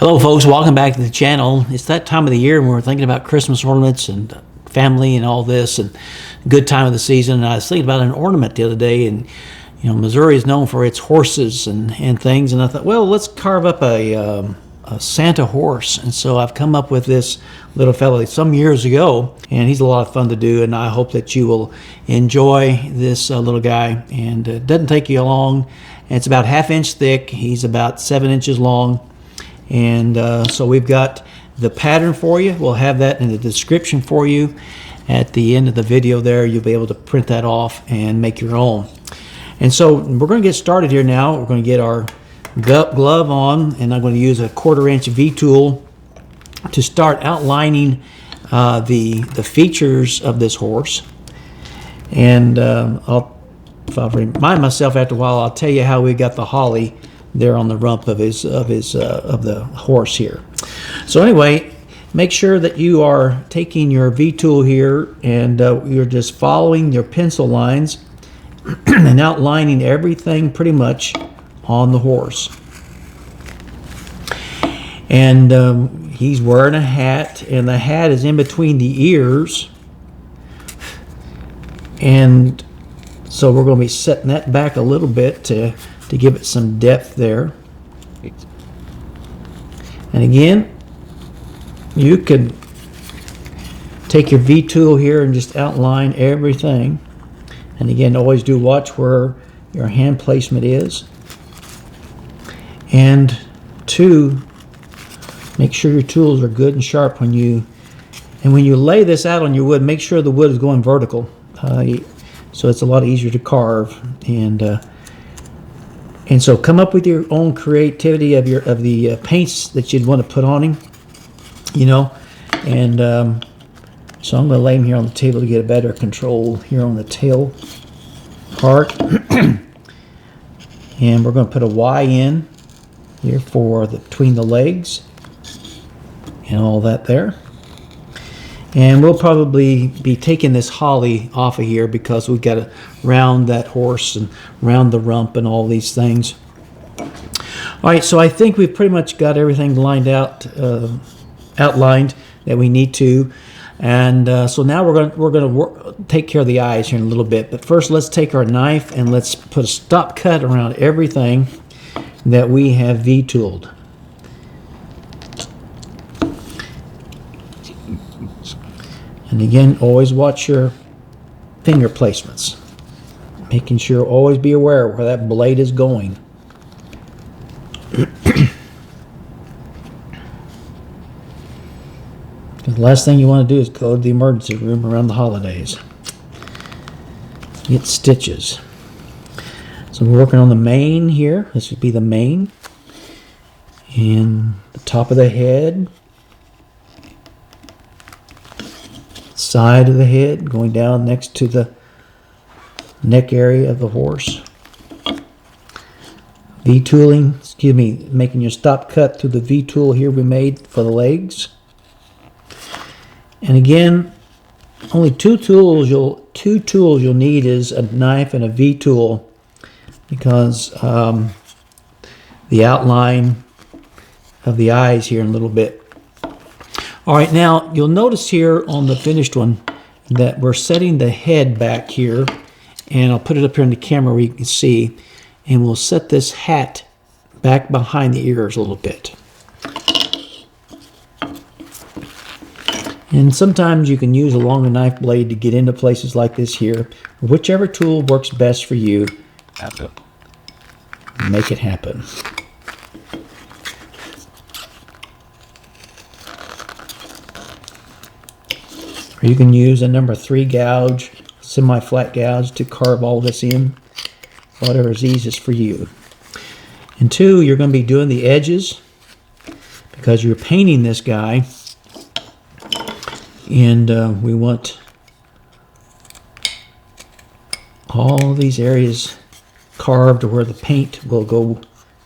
Hello folks, welcome back to the channel. It's that time of the year when we're thinking about Christmas ornaments and family and all this and good time of the season. And I was thinking about an ornament the other day, and you know, Missouri is known for its horses and things, and I thought, well, let's carve up a Santa horse. And so I've come up with this little fellow some years ago, and he's a lot of fun to do, and I hope that you will enjoy this little guy. And it doesn't take you long, and it's about 1/2 inch thick. He's about 7 inches long. And so we've got the pattern for you. We'll have that in the description for you at the end of the video there. You'll be able to print that off and make your own. And so we're going to get started here now. We're going to get our glove on, and I'm going to use a 1/4 inch V-tool to start outlining the features of this horse. And if I remind myself after a while, I'll tell you how we got the holly there on the rump of the horse here. So anyway, make sure that you are taking your V-tool here, and you're just following your pencil lines and outlining everything pretty much on the horse. And he's wearing a hat, and the hat is in between the ears, and so we're going to be setting that back a little bit to give it some depth there. And again, you could take your V-tool here and just outline everything. And again, always do watch where your hand placement is. And 2, make sure your tools are good and sharp when you lay this out on your wood. Make sure the wood is going vertical, so it's a lot easier to carve. And so come up with your own creativity of the paints that you'd want to put on him, you know. And so I'm going to lay him here on the table to get a better control here on the tail part. And we're going to put a Y in here for between the legs and all that there. And we'll probably be taking this holly off of here because we've got to round that horse and round the rump and all these things. All right, so I think we've pretty much got everything lined out, outlined that we need to. And so now we're going to take care of the eyes here in a little bit. But first, let's take our knife and let's put a stop cut around everything that we have V-tooled. And again, always watch your finger placements, making sure, always be aware where that blade is going. The last thing you want to do is go to the emergency room around the holidays. Get stitches. So we're working on the mane here. This would be the mane. And the top of the head. Side of the head, going down next to the neck area of the horse. V-tooling, making your stop cut through the V-tool here we made for the legs. And again, only two tools you'll need is a knife and a V-tool, because the outline of the eyes here in a little bit. All right, now you'll notice here on the finished one that we're setting the head back here, and I'll put it up here in the camera where you can see, and we'll set this hat back behind the ears a little bit. And sometimes you can use a longer knife blade to get into places like this here. Whichever tool works best for you, make it happen. Or you can use a number 3 gouge, semi-flat gouge, to carve all this in, whatever is easiest for you. And 2, you're going to be doing the edges because you're painting this guy, and we want all these areas carved where the paint will go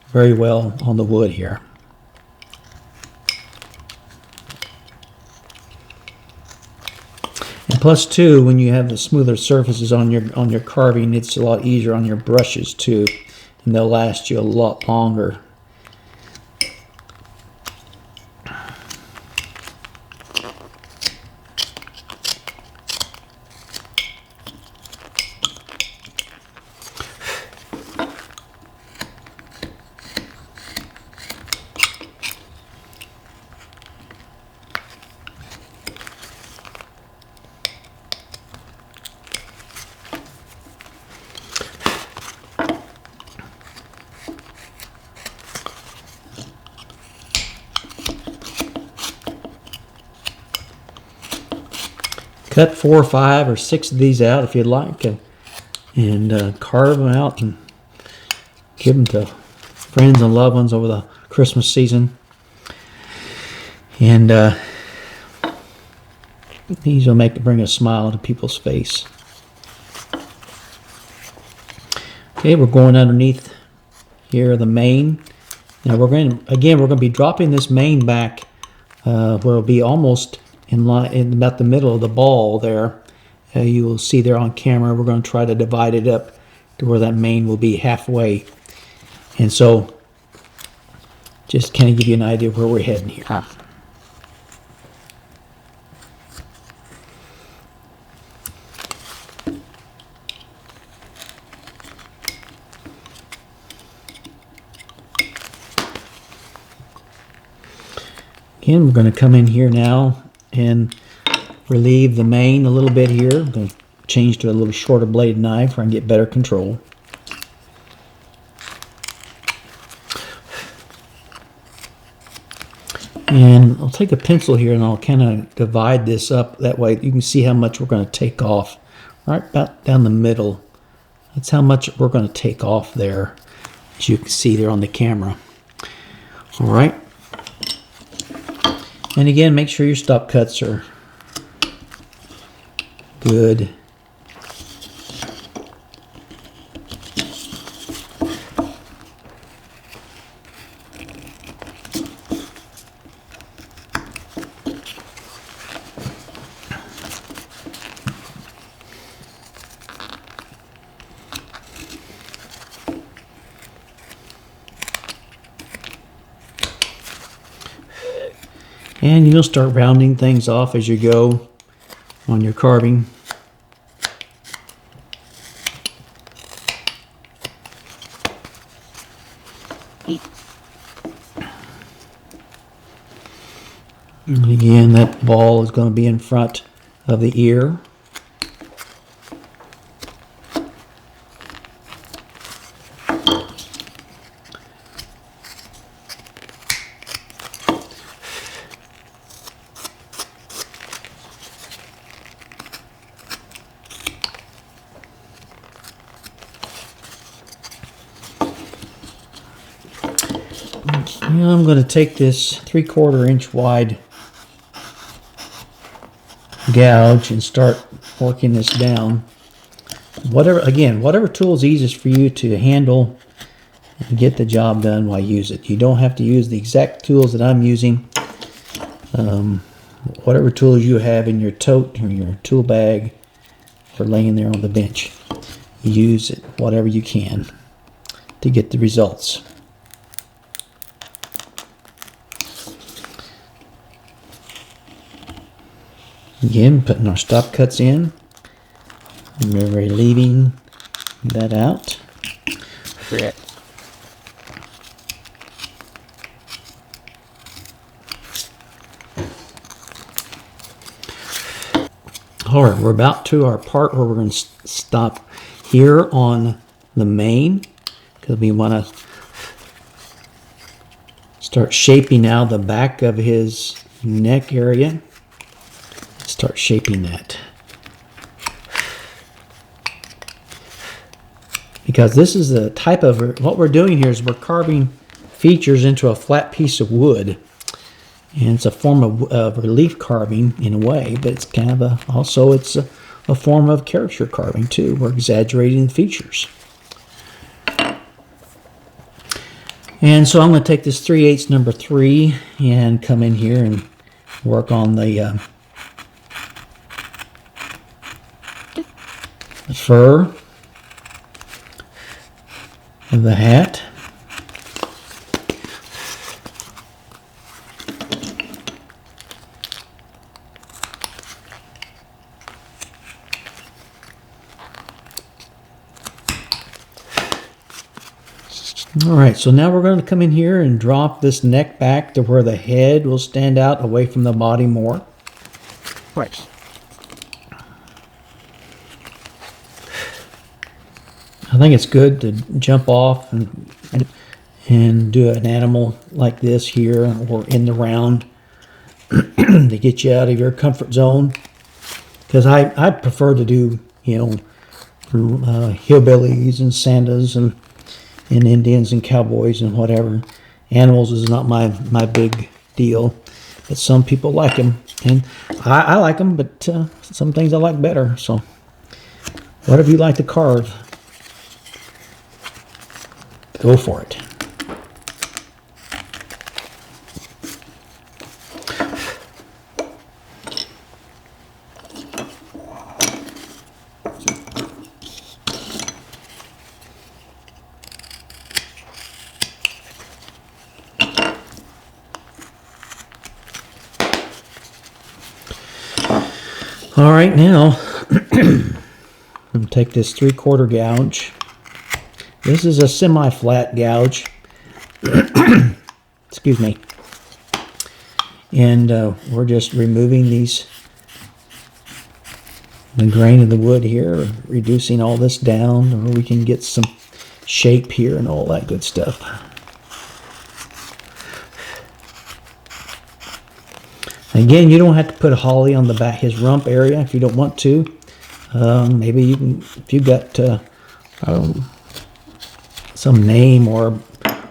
very well on the wood here. And plus 2, when you have the smoother surfaces on your carving, it's a lot easier on your brushes too, and they'll last you a lot longer. cut 4 or 5 or 6 of these out if you'd like, and carve them out and give them to friends and loved ones over the Christmas season. And these will bring a smile to people's face. Okay, we're going underneath here, the mane. Now we're going to be dropping this mane back where it'll be almost in line, in about the middle of the ball there. You will see there on camera. We're going to try to divide it up to where that mane will be halfway. And so, just kind of give you an idea of where we're heading here. Again, we're going to come in here now and relieve the mane a little bit here. I'm going to change to a little shorter blade knife where I can get better control. And I'll take a pencil here and I'll kind of divide this up. That way you can see how much we're going to take off. Right about down the middle. That's how much we're going to take off there, as you can see there on the camera. All right. And again, make sure your stop cuts are good. And you'll start rounding things off as you go on your carving. And again, that ball is going to be in front of the ear. Now I'm going to take this 3/4 inch wide gouge and start working this down. Whatever tool is easiest for you to handle and get the job done, why use it. You don't have to use the exact tools that I'm using. Whatever tools you have in your tote or your tool bag or laying there on the bench, use it, whatever you can, to get the results. Again, putting our stop cuts in, and we're relieving that out. All right, we're about to our part where we're going to stop here on the mane, because we want to start shaping now the back of his neck area. Start shaping that, because this is the type of, what we're doing here is we're carving features into a flat piece of wood, and it's a form of relief carving in a way, but it's kind of also it's a form of caricature carving too. We're exaggerating the features. And so I'm going to take this 3/8 number 3 and come in here and work on the fur of the hat. All right, so now we're going to come in here and drop this neck back to where the head will stand out away from the body more. Right. I think it's good to jump off and do an animal like this here or in the round to get you out of your comfort zone. because I prefer to do, hillbillies and Santas and Indians and cowboys and whatever. Animals is not my big deal, but some people like them, and I like them, but some things I like better. So whatever you like to carve, go for it. All right, now I'm going to take this 3/4 gouge. This is a semi-flat gouge. Excuse me. And we're just removing the grain of the wood here, reducing all this down, or we can get some shape here and all that good stuff. Again, you don't have to put a holly on the back, his rump area, if you don't want to. Maybe you can, if you got some name or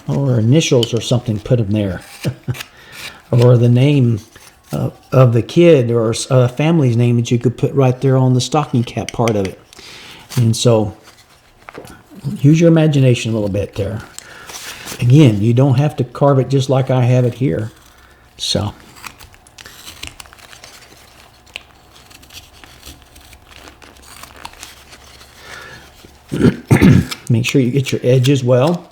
initials or something, put them there, or the name of the kid, or a family's name that you could put right there on the stocking cap part of it. And so, use your imagination a little bit there. Again, you don't have to carve it just like I have it here. So. Make sure you get your edges well.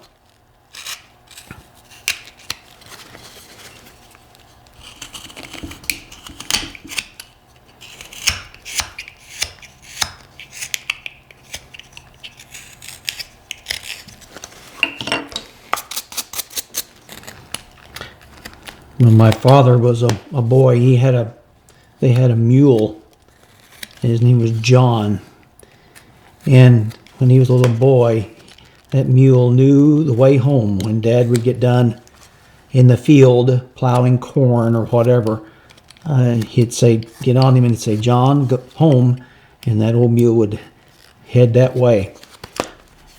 When my father was a boy, they had a mule. His name was John. And when he was a little boy, that mule knew the way home. When Dad would get done in the field plowing corn or whatever, he'd say, get on him and he'd say, John, go home. And that old mule would head that way.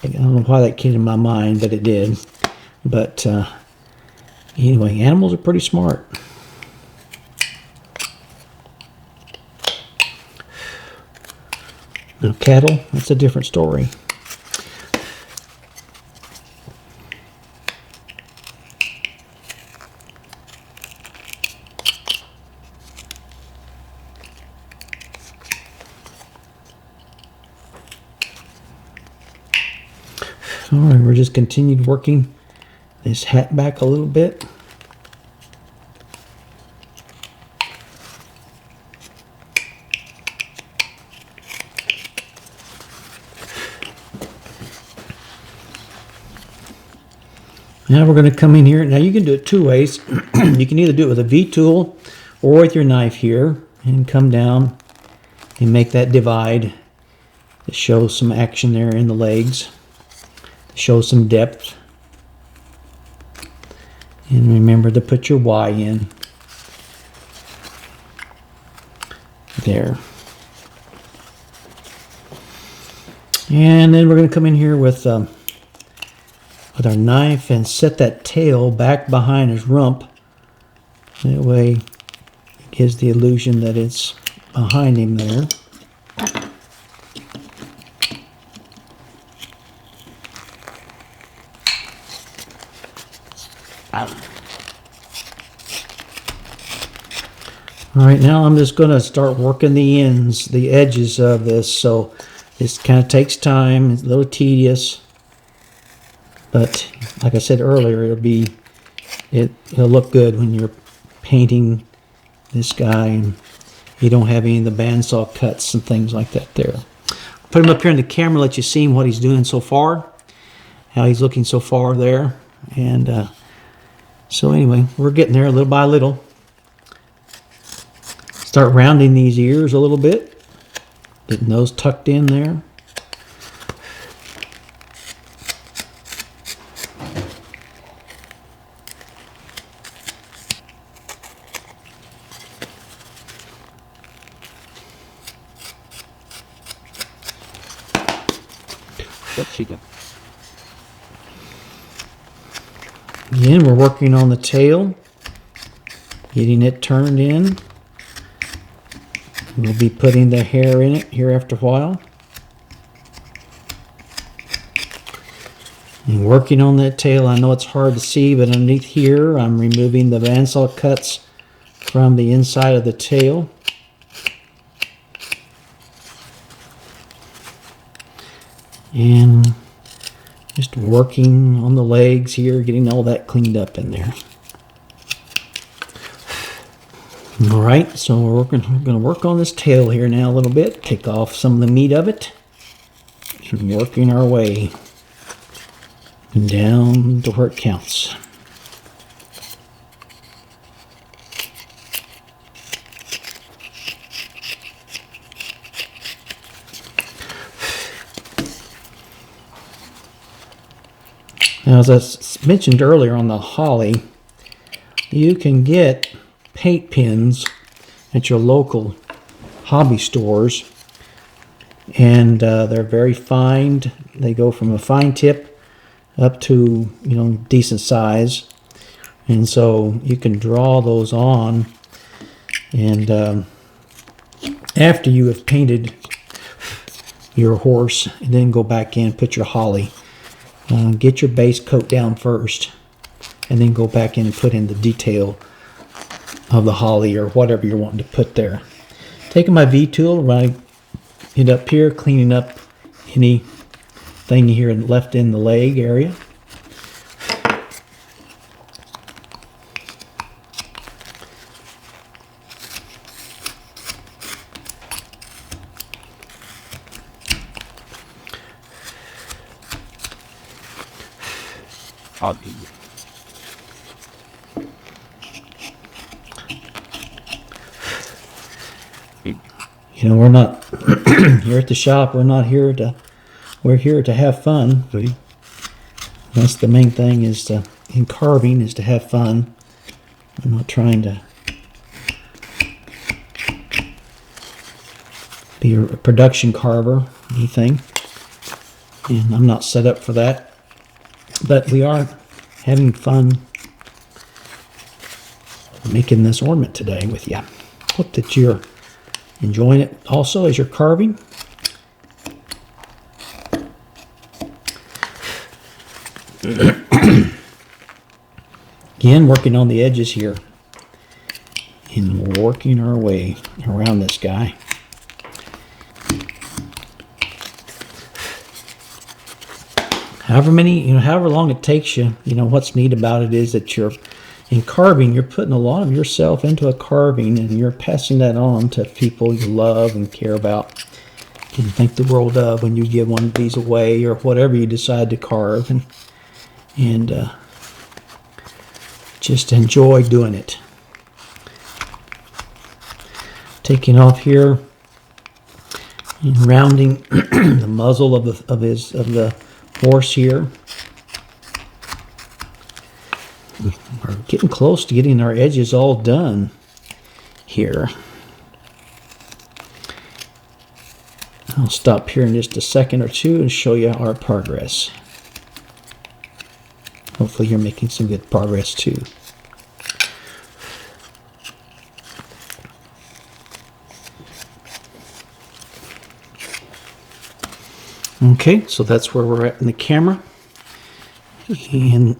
I don't know why that came to my mind, but it did. But anyway, animals are pretty smart. Now, cattle, that's a different story. All right, we're just continued working this hat back a little bit. Now we're going to come in here. Now you can do it two ways. You can either do it with a V-tool or with your knife here and come down and make that divide to show some action there in the legs, to show some depth. And remember to put your Y in there. And then we're going to come in here with our knife and set that tail back behind his rump. That way it gives the illusion that it's behind him there. All right, now I'm just going to start working the ends, the edges of this. So this kind of takes time. It's a little tedious. But like I said earlier, it'll look good when you're painting this guy and you don't have any of the bandsaw cuts and things like that there. Put him up here in the camera, let you see what he's doing so far, how he's looking so far there. And so anyway, we're getting there little by little. Start rounding these ears a little bit, getting those tucked in there. What she got? Again, we're working on the tail, getting it turned in. We'll be putting the hair in it here after a while. And working on that tail, I know it's hard to see, but underneath here, I'm removing the bandsaw cuts from the inside of the tail. And just working on the legs here, getting all that cleaned up in there. All right, so we're going to work on this tail here now a little bit, take off some of the meat of it, and working our way down to where it counts. Now, as I mentioned earlier on the holly, you can get paint pens at your local hobby stores, and they're very fine. They go from a fine tip up to, you know, decent size, and so you can draw those on, and after you have painted your horse, and then go back in and put your holly. Get your base coat down first, and then go back in and put in the detail of the holly or whatever you're wanting to put there. Taking my V-tool, running it up here, cleaning up anything here left in the leg area. I'll be. You know, we're not here at the shop. We're here to have fun. That's the main thing in carving is to have fun. I'm not trying to be a production carver, anything. And I'm not set up for that. But we are having fun making this ornament today with you. Hope that you're enjoying it also as you're carving. Again, working on the edges here and working our way around this guy. However long it takes you, what's neat about it is that in carving, you're putting a lot of yourself into a carving, and you're passing that on to people you love and care about and think the world of when you give one of these away or whatever you decide to carve, and just enjoy doing it. Taking off here and rounding the muzzle of the horse here. We're getting close to getting our edges all done here. I'll stop here in just a second or two and show you our progress. Hopefully you're making some good progress too. Okay, so that's where we're at in the camera. And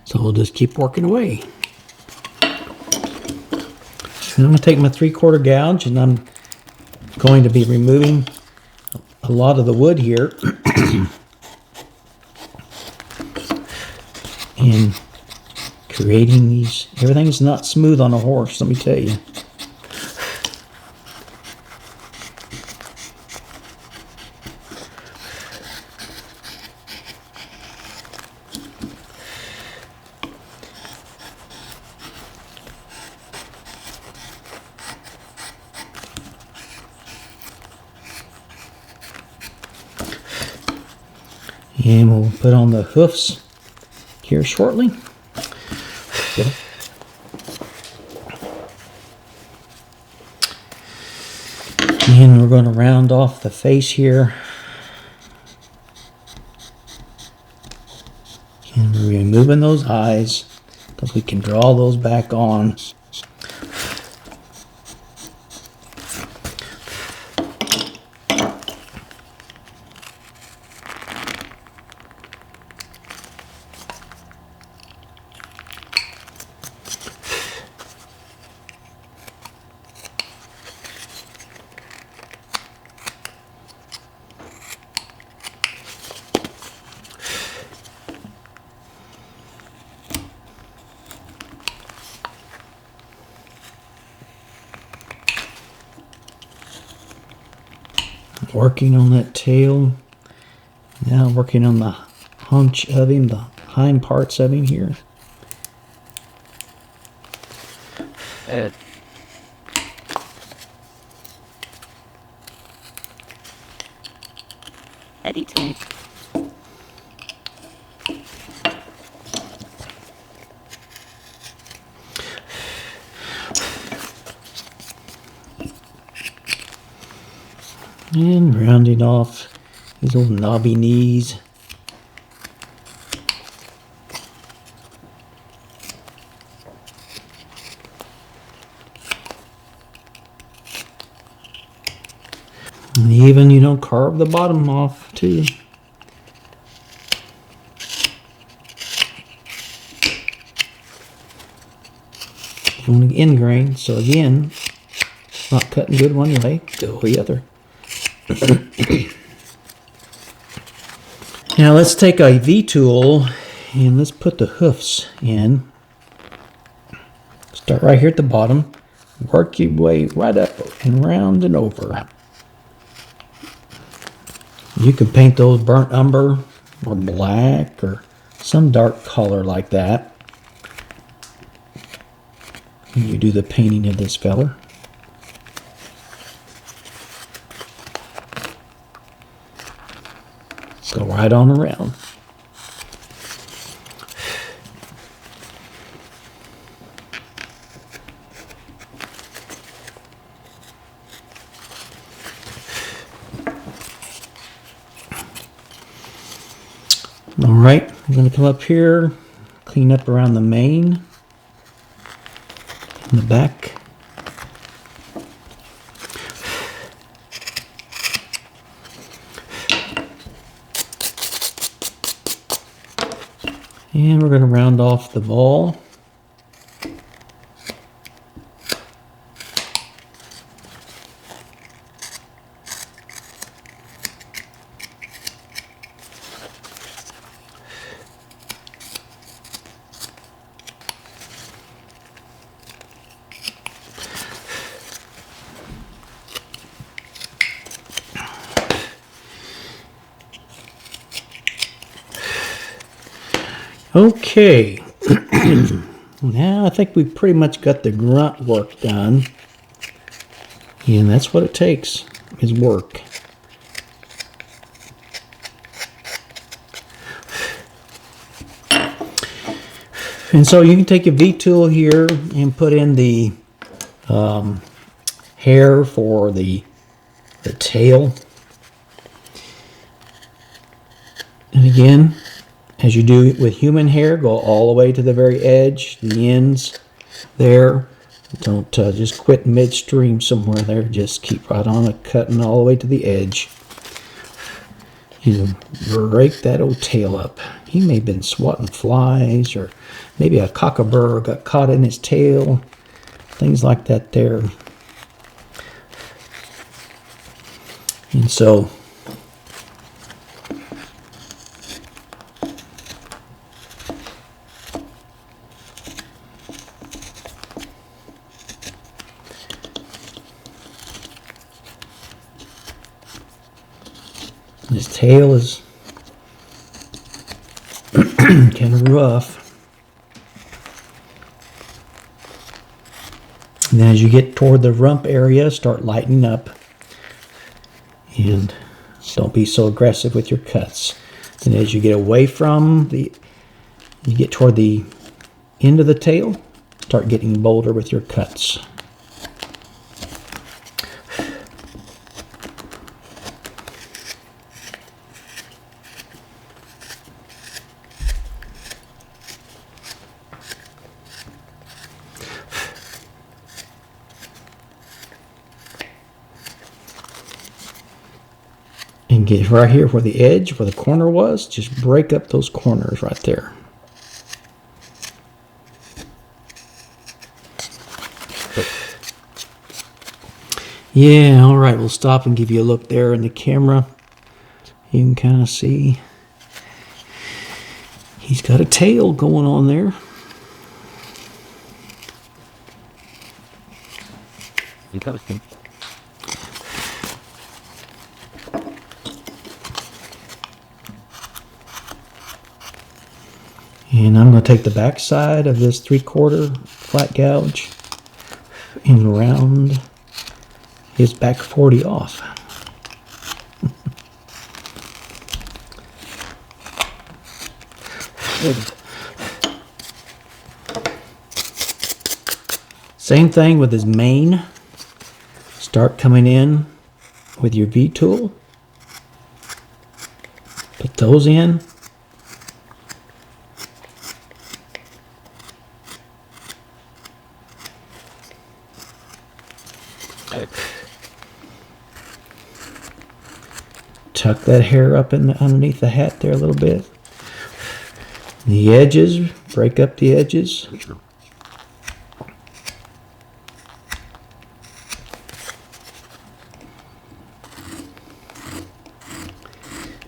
so we'll just keep working away. And I'm going to take my 3/4 gouge, and I'm going to be removing a lot of the wood here. And creating these. Everything's not smooth on a horse, let me tell you. And we'll put on the hoofs here shortly. And we're going to round off the face here moving those eyes because we can draw those back on. Working on that tail. Now working on the haunch of him, the hind parts of him here. Eddie too. And rounding off his little knobby knees. And even, you know, carve the bottom off too. You want to end grain, so again, not cutting good one way, go the other. Now let's take a V-tool and let's put the hoofs in. Start right here at the bottom. Work your way right up and round and over. You can paint those burnt umber or black or some dark color like that. And you do the painting of this fella. Go right on around. All right, I'm going to come up here, clean up around the mane in the back. And we're going to round off the ball. Okay, now I think we've pretty much got the grunt work done, and that's what it takes, is work. And so you can take a V-tool here and put in the hair for the tail. And again, as you do with human hair, go all the way to the very edge, the ends there. Don't just quit midstream somewhere there. Just keep right on it, cutting all the way to the edge. You break that old tail up. He may have been swatting flies, or maybe a cocklebur got caught in his tail. Things like that there. And so his tail is kind of rough. And then as you get toward the rump area, start lightening up. And don't be so aggressive with your cuts. And as you get away from you get toward the end of the tail, start getting bolder with your cuts. And get right here where the edge, where the corner was, just break up those corners right there. Yeah, all right, we'll stop and give you a look there in the camera. You can kind of see he's got a tail going on there. Interesting. And I'm going to take the back side of this 3/4 flat gouge and round his back 40 off. Same thing with his mane. Start coming in with your V-tool. Put those in. Tuck that hair up in underneath the hat there a little bit. The edges, break up the edges.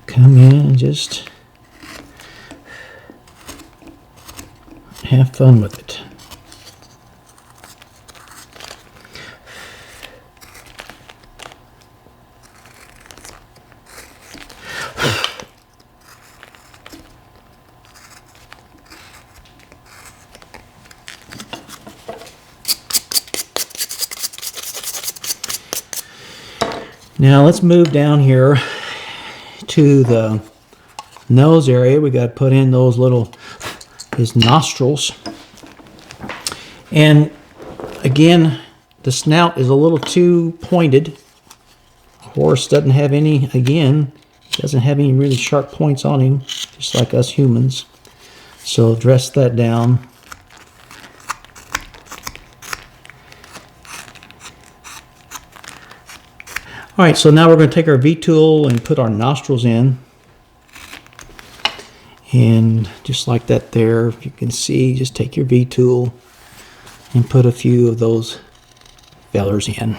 Come in and just have fun with it. Now let's move down here to the nose area. We got to put in those his nostrils. And again, the snout is a little too pointed. Horse doesn't have any really sharp points on him, just like us humans. So dress that down. All right, so now we're going to take our V-tool and put our nostrils in. And just like that there, if you can see, just take your V-tool and put a few of those fellers in.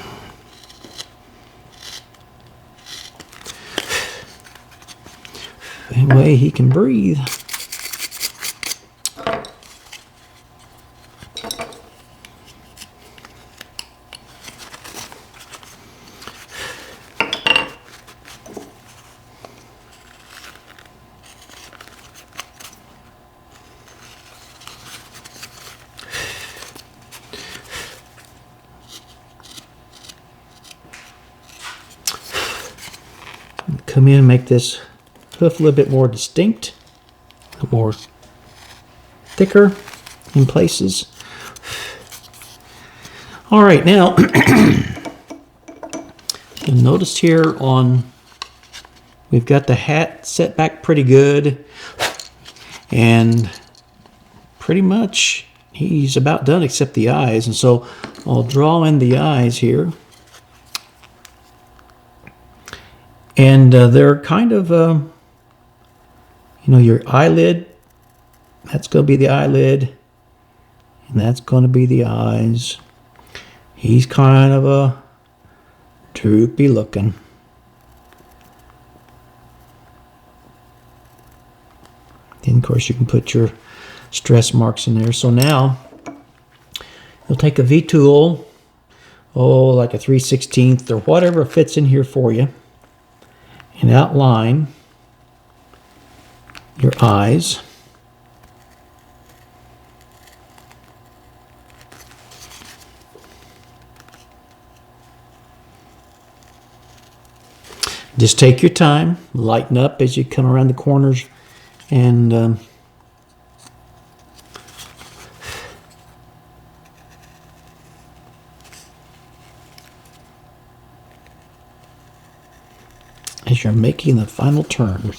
That way he can breathe. Come in and make this hoof a little bit more distinct, a little more thicker in places. All right, now you'll notice here we've got the hat set back pretty good, and pretty much he's about done except the eyes, and so I'll draw in the eyes here. And they're kind of, your eyelid, that's going to be the eyelid, and that's going to be the eyes. He's kind of a droopy looking. Then, of course, you can put your stress marks in there. So now, you'll take a V-tool, like a 3/16 or whatever fits in here for you, and outline your eyes. Just take your time, lighten up as you come around the corners, and as you're making the final turn.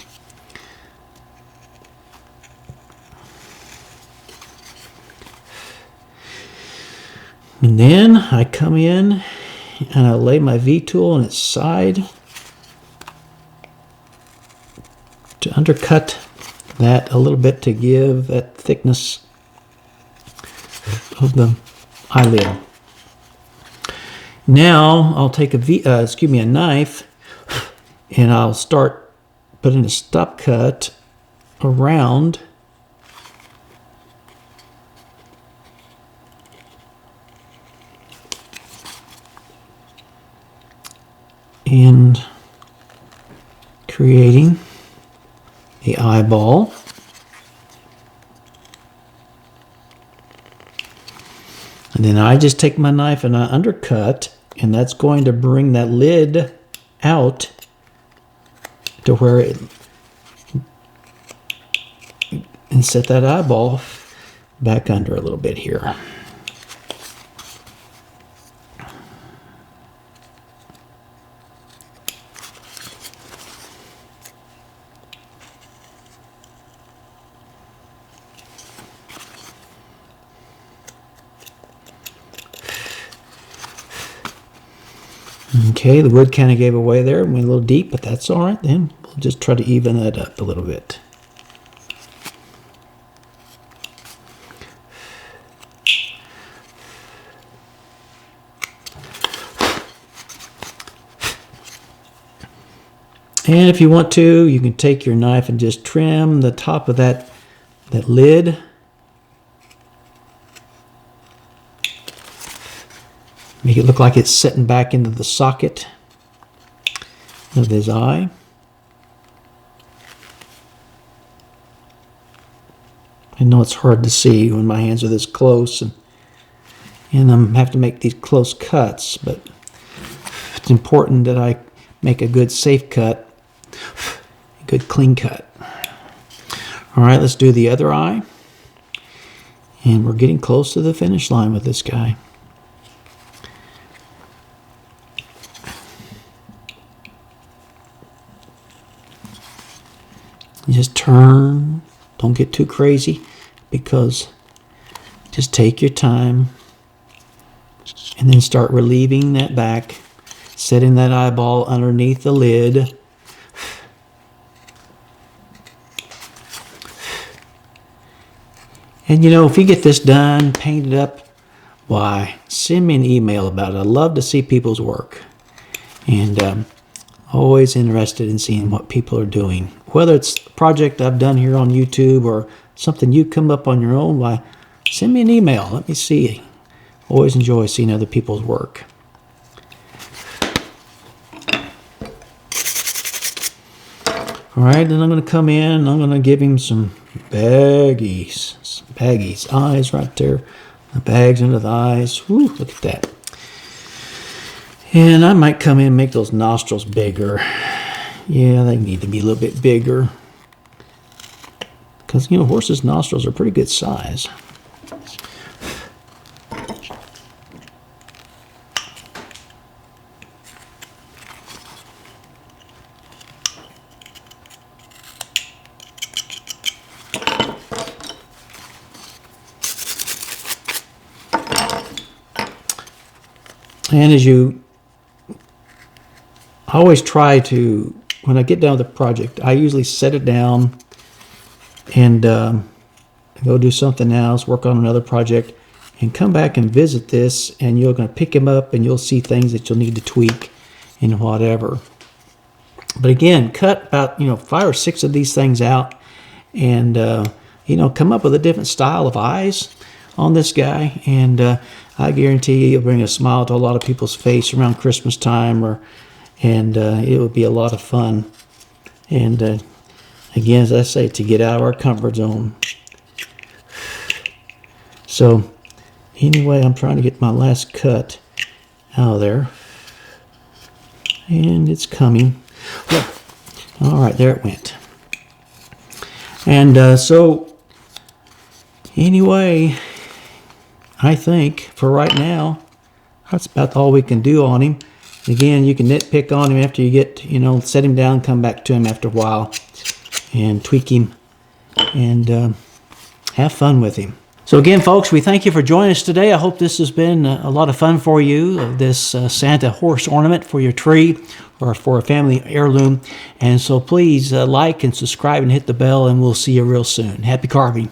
And then I come in and I lay my V-tool on its side. to undercut that a little bit to give that thickness of the eyelid. Now I'll take a knife, and I'll start putting a stop cut around and creating the eyeball. And then I just take my knife and I undercut, and that's going to bring that lid out to where it, and set that eyeball back under a little bit here. Okay, the wood kind of gave away there, went a little deep, but that's all right then. We'll just try to even that up a little bit. And if you want to, you can take your knife and just trim the top of that lid. Make it look like it's setting back into the socket of his eye. I know it's hard to see when my hands are this close, and I have to make these close cuts, but it's important that I make a good safe cut, a good clean cut. All right, let's do the other eye. And we're getting close to the finish line with this guy. Just turn, don't get too crazy, because just take your time and then start relieving that back, setting that eyeball underneath the lid. And if you get this done, painted up, why, send me an email about it. I love to see people's work. And always interested in seeing what people are doing. Whether it's a project I've done here on YouTube or something you come up on your own, why, send me an email. Let me see. Always enjoy seeing other people's work. All right, then I'm going to come in and I'm going to give him some baggies. Some baggies. Eyes right there. The bags under the eyes. Woo, look at that. And I might come in and make those nostrils bigger. Yeah, they need to be a little bit bigger. Because, horses' nostrils are pretty good size. And I always try to, when I get down with the project, I usually set it down and go do something else, work on another project, and come back and visit this, and you're going to pick them up and you'll see things that you'll need to tweak and whatever. But again, cut about 5 or 6 of these things out, and come up with a different style of eyes on this guy, and I guarantee you'll bring a smile to a lot of people's face around Christmas time, and it would be a lot of fun. And again, as I say, to get out of our comfort zone. So anyway, I'm trying to get my last cut out of there, and it's coming. All right, there it went. And so anyway, I think for right now, that's about all we can do on him. Again, you can nitpick on him after you get, set him down, come back to him after a while and tweak him and have fun with him. So again, folks, we thank you for joining us today. I hope this has been a lot of fun for you, this Santa horse ornament for your tree or for a family heirloom. And so please like and subscribe and hit the bell, and we'll see you real soon. Happy carving.